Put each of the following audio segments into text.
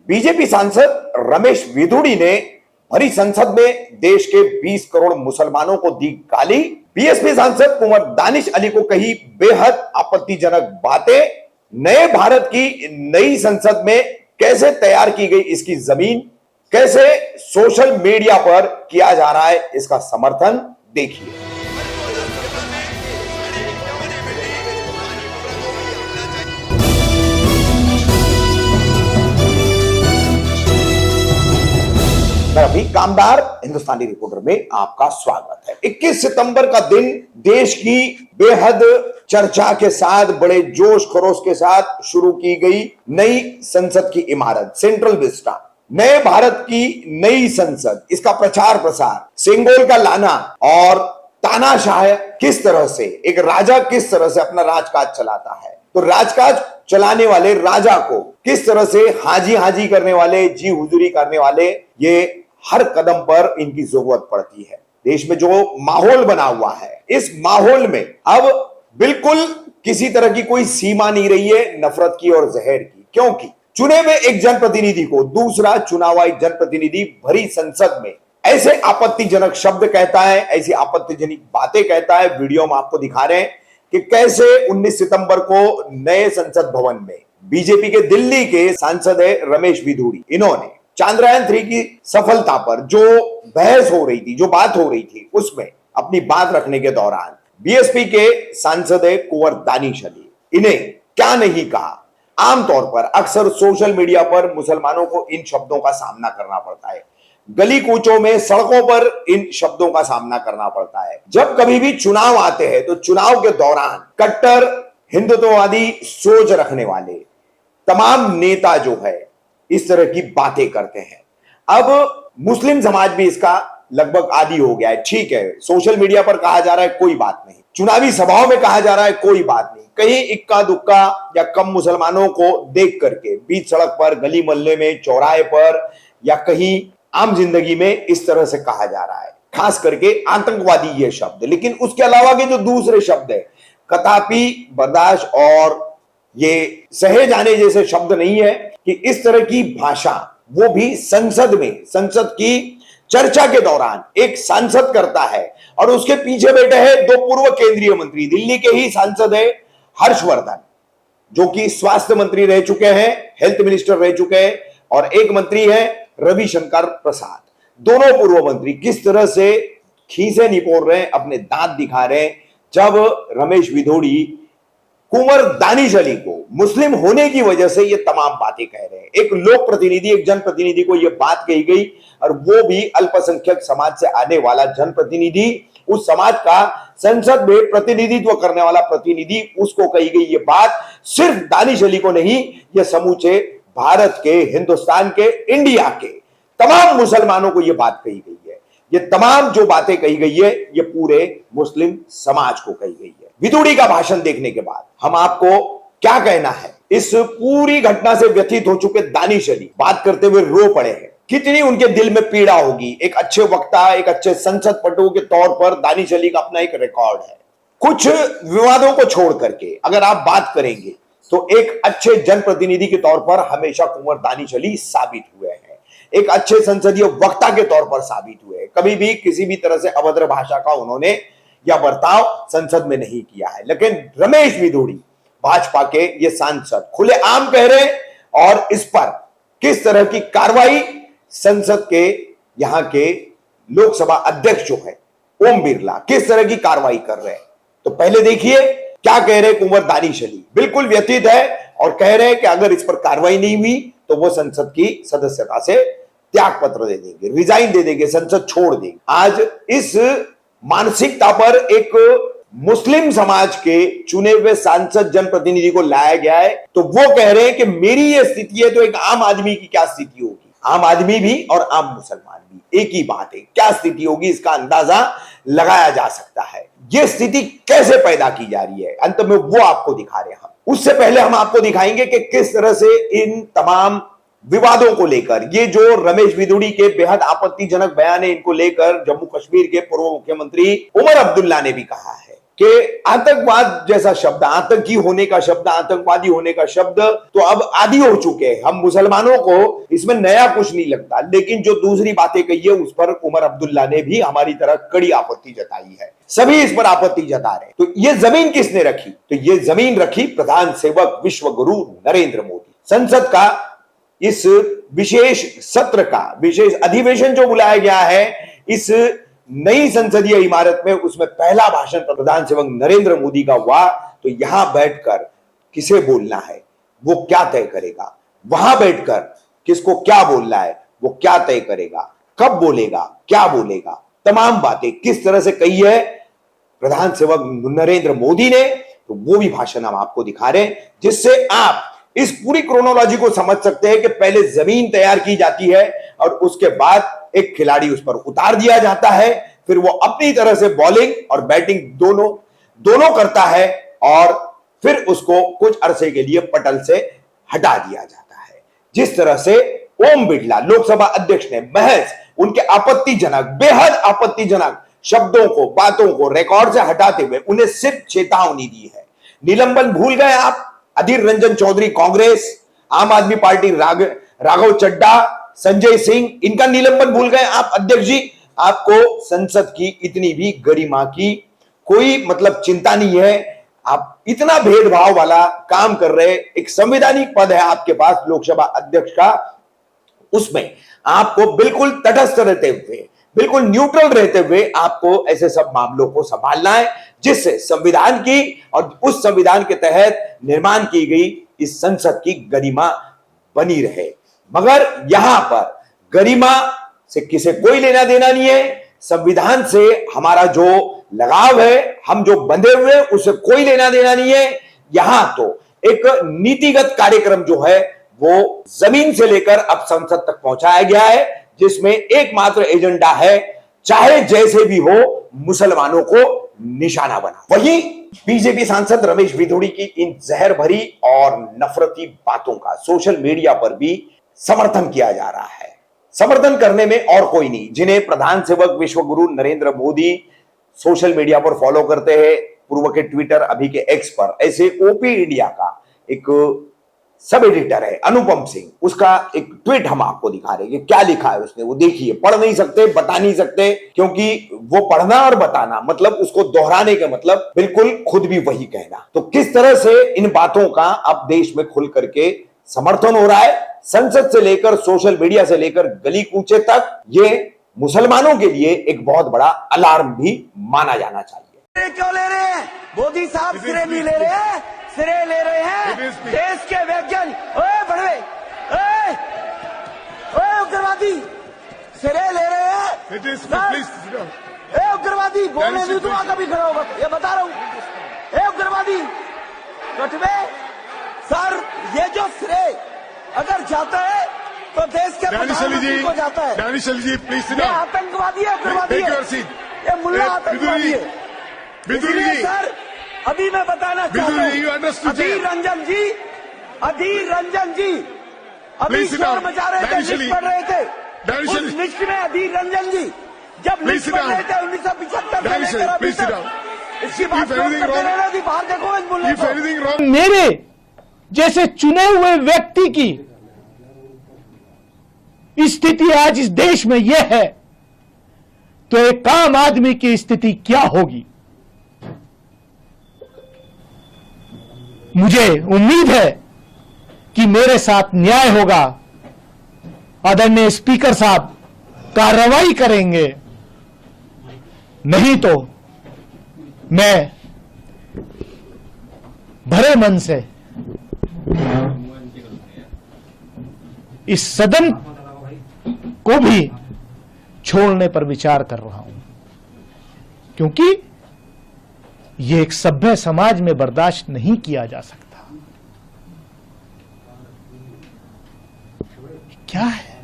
BJP सांसद रमेश विधुड़ी ने भरी संसद में देश के 20 करोड़ मुसलमानों को दी गाली। बीएसपी सांसद कुंवर दानिश अली को कही बेहद आपत्तिजनक बातें। नए भारत की नई संसद में कैसे तैयार की गई इसकी जमीन, कैसे सोशल मीडिया पर किया जा रहा है इसका समर्थन, देखिए। रवि कामदार हिंदुस्तानी रिपोर्टर में आपका स्वागत है। 21 सितंबर का दिन देश की बेहद चर्चा के साथ, बड़े जोश खरोश के साथ शुरू की गई नई संसद की इमारत सेंट्रल विस्टा, नए भारत की नई संसद, इसका प्रचार प्रसार, सिंगोल का लाना और तानाशाह किस तरह से, एक राजा किस तरह से अपना राजकाज चलाता है, तो राजकाज चलाने वाले राजा को किस तरह से हाजी हाजी करने वाले, जी हुजूरी करने वाले, ये हर कदम पर इनकी जरूरत पड़ती है। देश में जो माहौल बना हुआ है, इस माहौल में अब बिल्कुल किसी तरह की कोई सीमा नहीं रही है नफरत की और जहर की, क्योंकि चुने हुए एक जनप्रतिनिधि को दूसरा चुना हुआ एक जनप्रतिनिधि भरी संसद में ऐसे आपत्तिजनक शब्द कहता है, ऐसी आपत्तिजनक बातें कहता है। वीडियो में आपको दिखा रहे हैं कि कैसे 19 सितंबर को नए संसद भवन में बीजेपी के दिल्ली के सांसद है रमेश विधुड़ी, इन्होंने चांद्रयान 3 की सफलता पर जो बहस हो रही थी, जो बात हो रही थी, उसमें अपनी बात रखने के दौरान बीएसपी के सांसद है कुंवर दानिश अली, इन्हें क्या नहीं कहा। आमतौर पर अक्सर सोशल मीडिया पर मुसलमानों को इन शब्दों का सामना करना पड़ता है, गली कूचों में, सड़कों पर इन शब्दों का सामना करना पड़ता है। जब कभी भी चुनाव आते हैं तो चुनाव के दौरान कट्टर हिंदुत्ववादी सोच रखने वाले तमाम नेता जो है इस तरह की बातें करते हैं। अब मुस्लिम समाज भी इसका लगभग आदी हो गया है। ठीक है, सोशल मीडिया पर कहा जा रहा है कोई बात नहीं, चुनावी सभाओं में कहा जा रहा है कोई बात नहीं, कहीं इक्का दुक्का या कम मुसलमानों को देख करके बीच सड़क पर, गली मोहल्ले में, चौराहे पर या कहीं आम जिंदगी में इस तरह से कहा जा रहा है, खास करके आतंकवादी ये शब्द। लेकिन उसके अलावा के जो दूसरे शब्द है, कदापि बर्दाश्त और ये सहे जाने जैसे शब्द नहीं है कि इस तरह की भाषा वो भी संसद में, संसद की चर्चा के दौरान एक सांसद करता है। और उसके पीछे बैठे हैं दो पूर्व केंद्रीय मंत्री, दिल्ली के ही सांसद है हर्षवर्धन, जो कि स्वास्थ्य मंत्री रह चुके हैं, हेल्थ मिनिस्टर रह चुके हैं, और एक मंत्री है रविशंकर प्रसाद। दोनों पूर्व मंत्री किस तरह से खीसे निपोड़ रहे हैं, अपने दांत दिखा रहे हैं, जब रमेश विधुड़ी कुंवर दानिश अली को मुस्लिम होने की वजह से ये तमाम बातें कह रहे हैं। एक लोक प्रतिनिधि, एक जनप्रतिनिधि को यह बात कही गई, और वो भी अल्पसंख्यक समाज से आने वाला जनप्रतिनिधि, उस समाज का संसद में प्रतिनिधित्व करने वाला प्रतिनिधि, उसको कही गई ये बात। सिर्फ दानिश अली को नहीं, यह समूचे भारत के, हिंदुस्तान के, इंडिया के तमाम मुसलमानों को यह बात कही गई है। ये तमाम जो बातें कही गई है, ये पूरे मुस्लिम समाज को कही गई है। विधुड़ी का भाषण देखने के बाद हम आपको क्या कहना है, इस पूरी घटना से व्यथित हो चुके दानिश अली बात करते हुए रो पड़े हैं। कितनी उनके दिल में पीड़ा होगी। एक अच्छे वक्ता, एक अच्छे संसद पटु के तौर पर दानिश अली का अपना एक रिकॉर्ड है। कुछ विवादों को छोड़ करके अगर आप बात करेंगे तो एक अच्छे जनप्रतिनिधि के तौर पर हमेशा कुंवर दानिश अली साबित हुए हैं, एक अच्छे संसदीय वक्ता के तौर पर साबित हुए। कभी भी किसी भी तरह से अभद्र भाषा का उन्होंने या बर्ताव संसद में नहीं किया है। लेकिन रमेश विधुड़ी, भाजपा के ये सांसद, खुलेआम कह रहे हैं, और इस पर किस तरह की कार्रवाई संसद के यहां के लोकसभा अध्यक्ष जो है ओम बिरला किस तरह की कार्रवाई कर रहे हैं। तो पहले देखिए क्या कह रहे हैं कुंवर दानिश अली। बिल्कुल व्यथित है और कह रहे हैं कि अगर इस पर कार्रवाई नहीं हुई तो वो संसद की सदस्यता से त्याग पत्र दे देंगे, रिजाइन दे देंगे, संसद छोड़ देंगे। आज इस मानसिकता पर एक मुस्लिम समाज के चुने हुए सांसद जनप्रतिनिधि को लाया गया है, तो वो कह रहे हैं कि मेरी ये स्थिति है तो एक आम आदमी की क्या स्थिति होगी। आम आदमी भी और आम मुसलमान भी एक ही बात है, क्या स्थिति होगी इसका अंदाजा लगाया जा सकता है। ये स्थिति कैसे पैदा की जा रही है, अंत में वो आपको दिखा रहे हैं हम। उससे पहले हम आपको दिखाएंगे कि किस तरह से इन तमाम विवादों को लेकर, ये जो रमेश विधुड़ी के बेहद आपत्तिजनक बयान है, इनको लेकर जम्मू कश्मीर के पूर्व मुख्यमंत्री उमर अब्दुल्ला ने भी कहा है कि आतंकवाद जैसा शब्द, आतंकी होने का शब्द, आतंकवादी होने का शब्द तो अब आदी हो चुके हैं हम मुसलमानों को, इसमें नया कुछ नहीं लगता। लेकिन जो दूसरी बातें कही है उस पर उमर अब्दुल्ला ने भी हमारी तरह कड़ी आपत्ति जताई है, सभी इस पर आपत्ति जता रहे हैं। तो ये जमीन किसने रखी? तो ये जमीन रखी प्रधान सेवक विश्व गुरु नरेंद्र मोदी। संसद का इस विशेष सत्र का विशेष अधिवेशन जो बुलाया गया है इस नई संसदीय इमारत में, उसमें पहला भाषण प्रधान सेवक नरेंद्र मोदी का हुआ। तो यहां बैठकर किसे बोलना है वो क्या तय करेगा, वहां बैठकर किसको क्या बोलना है वो क्या तय करेगा, कब बोलेगा, क्या बोलेगा, तमाम बातें किस तरह से कही है प्रधान सेवक नरेंद्र मोदी ने। तो वो भी भाषण हम आपको दिखा रहे हैं, जिससे आप इस पूरी क्रोनोलॉजी को समझ सकते हैं कि पहले जमीन तैयार की जाती है और उसके बाद एक खिलाड़ी उस पर उतार दिया जाता है, फिर वो अपनी तरह से बॉलिंग और बैटिंग दोनों करता है और फिर उसको कुछ अरसे के लिए पटल से हटा दिया जाता है। जिस तरह से ओम बिड़ला लोकसभा अध्यक्ष ने महज उनके आपत्तिजनक, बेहद आपत्तिजनक शब्दों को, बातों को रिकॉर्ड से हटाते हुए उन्हें सिर्फ चेतावनी दी है। निलंबन भूल गए आप? अधीर रंजन चौधरी कांग्रेस, आम आदमी पार्टी राघव चड्ढा, संजय सिंह, इनका निलंबन भूल गए आप अध्यक्ष जी? आपको संसद की इतनी भी गरिमा की कोई मतलब चिंता नहीं है। आप इतना भेदभाव वाला काम कर रहे, एक संवैधानिक पद है आपके पास लोकसभा अध्यक्ष का, उसमें आपको बिल्कुल तटस्थ रहते हुए, बिल्कुल न्यूट्रल रहते हुए आपको ऐसे सब मामलों को संभालना है, जिससे संविधान की और उस संविधान के तहत निर्माण की गई इस संसद की गरिमा बनी रहे। मगर यहां पर गरिमा से किसे कोई लेना देना नहीं है, संविधान से हमारा जो लगाव है, हम जो बंधे हुए हैं, उससे कोई लेना देना नहीं है। यहां तो एक नीतिगत कार्यक्रम जो है वो जमीन से लेकर अब संसद तक पहुंचाया गया है, जिसमें एकमात्र एजेंडा है, चाहे जैसे भी हो मुसलमानों को निशाना बना। वहीं बीजेपी सांसद रमेश भिदोड़ी की इन जहर भरी और नफरती बातों का सोशल मीडिया पर भी समर्थन किया जा रहा है। समर्थन करने में और कोई नहीं, जिन्हें प्रधान सेवक विश्व गुरु नरेंद्र मोदी सोशल मीडिया पर फॉलो करते हैं, पूर्व के ट्विटर, अभी के एक्स पर, ऐसे ओपी इंडिया का एक सब एडिटर है अनुपम सिंह, उसका एक ट्वीट हम आपको दिखा रहे हैं। क्या लिखा है उसने, वो देखिए। पढ़ नहीं सकते, बता नहीं सकते, क्योंकि वो पढ़ना और बताना मतलब उसको दोहराने का मतलब बिल्कुल खुद भी वही कहना। तो किस तरह से इन बातों का अब देश में खुल करके समर्थन हो रहा है, संसद से लेकर सोशल मीडिया से लेकर गली कूचे तक, ये मुसलमानों के लिए एक बहुत बड़ा अलार्म भी माना जाना चाहिए। क्यों ले रहे हैं मोदी साहब? सिरे नहीं ले रहे हैं, सिरे ले रहे हैं देश के वैज्ञानिक। ओए बड़वे, ओए उग्रवादी, सिरे ले रहे हैं। ए उग्रवादी, बोलने नहीं दूंगा कभी खड़ा होगा, ये बता रहा हूं। ए उग्रवादी कटवे सर, ये जो श्रेय अगर जाता है तो देश के प्रधानमंत्री को जाता है। प्लीज, ये आतंकवादी है, उग्रवादी है, ये मुल्ला आतंकवादी है। इसलिए सर अभी मैं बताना चाहता हूँ, अधीर रंजन जी अभी शोर मचा रहे थे, लिस्ट पढ़ रहे थे। उस लिस्ट में अधीर रंजन जी जब लिस्ट पढ़ रहे थे 1975 से लेकर अभी तक, इसकी बात करते रहना थी। बाहर देखो इस मुल्ले को। मेरे जैसे चुने हुए व्यक्ति की स्थिति आज इस देश में यह है, तो एक आम आदमी की स्थिति क्या होगी? मुझे उम्मीद है कि मेरे साथ न्याय होगा। आदरणीय स्पीकर साहब कार्रवाई करेंगे, नहीं तो मैं भरे मन से इस सदन को भी छोड़ने पर विचार कर रहा हूं, क्योंकि यह एक सभ्य समाज में बर्दाश्त नहीं किया जा सकता। क्या है?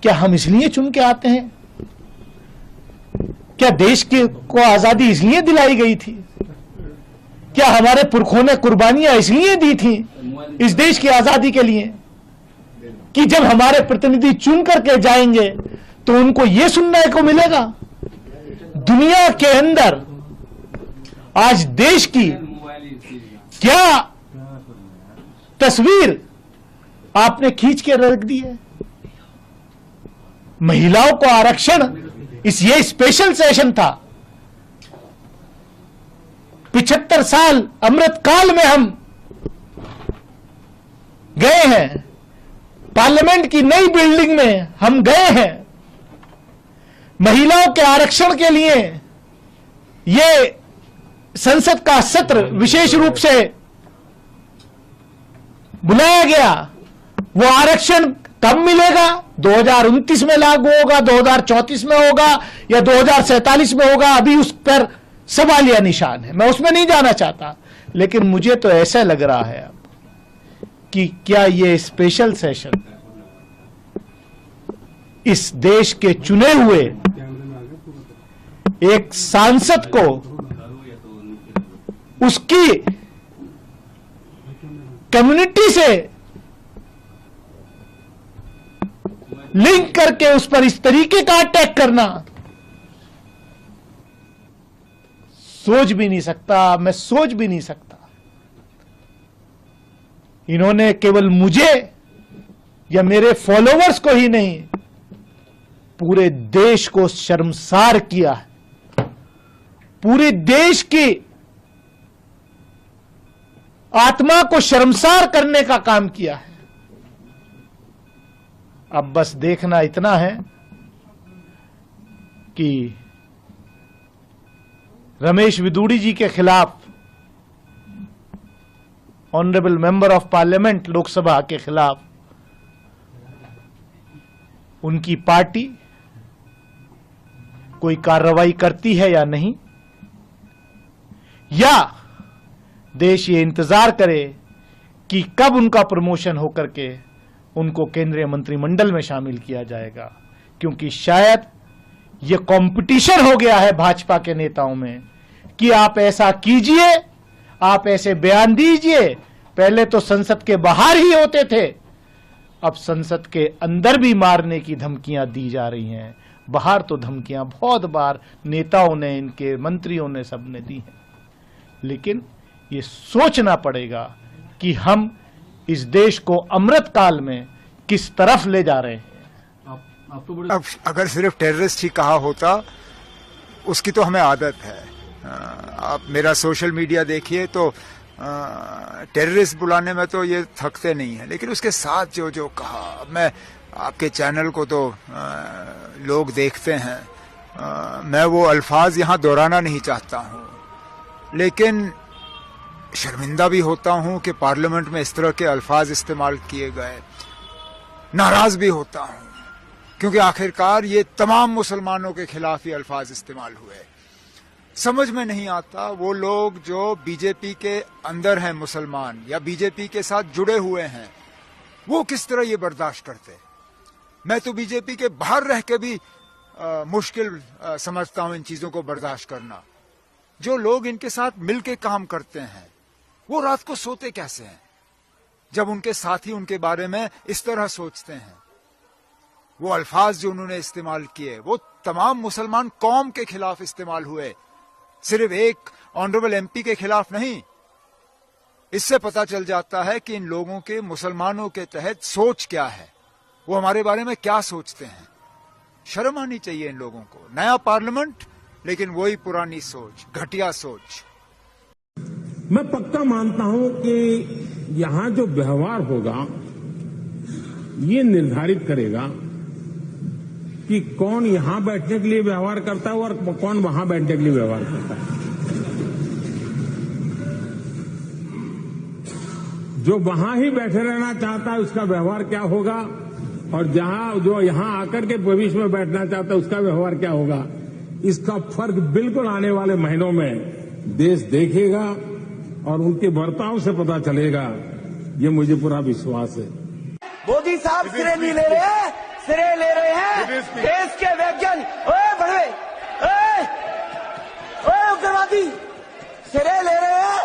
क्या हम इसलिए चुन के आते हैं? क्या देश को आजादी इसलिए दिलाई गई थी? क्या हमारे पुरखों ने कुर्बानियां इसलिए दी थी इस देश की आजादी के लिए कि जब हमारे प्रतिनिधि चुन करके जाएंगे तो उनको यह सुनने को मिलेगा दुनिया के अंदर आज देश की क्या तस्वीर आपने खींच के रख दी है। महिलाओं को आरक्षण ये स्पेशल सेशन था। 75 साल अमृत काल में हम गए हैं, पार्लियामेंट की नई बिल्डिंग में हम गए हैं। महिलाओं के आरक्षण के लिए ये संसद का सत्र विशेष रूप से बुलाया गया। वो आरक्षण कब मिलेगा? 2029 में लागू होगा, 2034 में होगा या 2047 में होगा? अभी उस पर सवालिया निशान है, मैं उसमें नहीं जाना चाहता। लेकिन मुझे तो ऐसा लग रहा है अब कि क्या ये स्पेशल सेशन इस देश के चुने हुए एक सांसद को उसकी कम्युनिटी से लिंक करके उस पर इस तरीके का अटैक करना सोच भी नहीं सकता, मैं सोच भी नहीं सकता। इन्होंने केवल मुझे या मेरे फॉलोवर्स को ही नहीं, पूरे देश को शर्मसार किया है। पूरे देश की आत्मा को शर्मसार करने का काम किया है। अब बस देखना इतना है कि रमेश विदुड़ी जी के खिलाफ, honourable member of parliament Lok Sabha के खिलाफ, उनकी पार्टी कोई कार्रवाई करती है या नहीं, या देश ये इंतजार करे कि कब उनका प्रमोशन होकर के उनको केंद्रीय मंत्रिमंडल में शामिल किया जाएगा। क्योंकि शायद ये कंपटीशन हो गया है भाजपा के नेताओं में कि आप ऐसा कीजिए, आप ऐसे बयान दीजिए। पहले तो संसद के बाहर ही होते थे, अब संसद के अंदर भी मारने की धमकियां दी जा रही हैं। बाहर तो धमकियां बहुत बार नेताओं ने, इनके मंत्रियों ने, सबने दी हैं। लेकिन ये सोचना पड़ेगा कि हम इस देश को अमृत काल में किस तरफ ले जा रहे हैं। अब अगर सिर्फ टेररिस्ट ही कहा होता, उसकी तो हमें आदत है। आप मेरा सोशल मीडिया देखिए तो टेररिस्ट बुलाने में तो ये थकते नहीं है। लेकिन उसके साथ जो जो कहा, मैं आपके चैनल को तो लोग देखते हैं, मैं वो अल्फाज यहाँ दोहराना नहीं चाहता हूँ, लेकिन शर्मिंदा भी होता हूँ कि पार्लियामेंट में इस तरह के अल्फाज इस्तेमाल किए गए। नाराज भी होता हूँ क्योंकि आखिरकार ये तमाम मुसलमानों के खिलाफ ही अल्फाज इस्तेमाल हुए। समझ में नहीं आता वो लोग जो बीजेपी के अंदर हैं मुसलमान या बीजेपी के साथ जुड़े हुए हैं, वो किस तरह ये बर्दाश्त करते। मैं तो बीजेपी के बाहर रह के भी मुश्किल समझता हूं इन चीजों को बर्दाश्त करना। जो लोग इनके साथ मिलके काम करते हैं वो रात को सोते कैसे हैं जब उनके साथी उनके बारे में इस तरह सोचते हैं। वो अल्फाज जो उन्होंने इस्तेमाल किए वो तमाम मुसलमान कौम के खिलाफ इस्तेमाल हुए, सिर्फ एक ऑनरेबल एमपी के खिलाफ नहीं। इससे पता चल जाता है कि इन लोगों के, मुसलमानों के तहत सोच क्या है, वो हमारे बारे में क्या सोचते हैं। शर्म आनी चाहिए इन लोगों को। नया पार्लियामेंट, लेकिन वही पुरानी सोच, घटिया सोच। मैं पक्का मानता हूं कि यहां जो व्यवहार होगा ये निर्धारित करेगा कि कौन यहां बैठने के लिए व्यवहार करता है और कौन वहां बैठने के लिए व्यवहार करता है। जो वहां ही बैठे रहना चाहता है उसका व्यवहार क्या होगा, और जो यहां आकर के भविष्य में बैठना चाहता है उसका व्यवहार क्या होगा, इसका फर्क बिल्कुल आने वाले महीनों में देश देखेगा और उनके बर्ताव से पता चलेगा। ये मुझे पूरा विश्वास है। मोदी साहब सिरे नहीं ले रहे हैं, सिरे ले रहे हैं देश के वैज्ञानिक। ओए बढ़वे, ओए उग्रवादी, सिरे ले रहे हैं।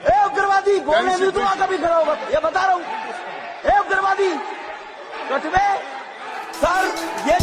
ए उग्रवादी, बोलने भी तो कभी खड़ा होगा, ये बता रहा हूं। ए उग्रवादी, कटवे सर, ये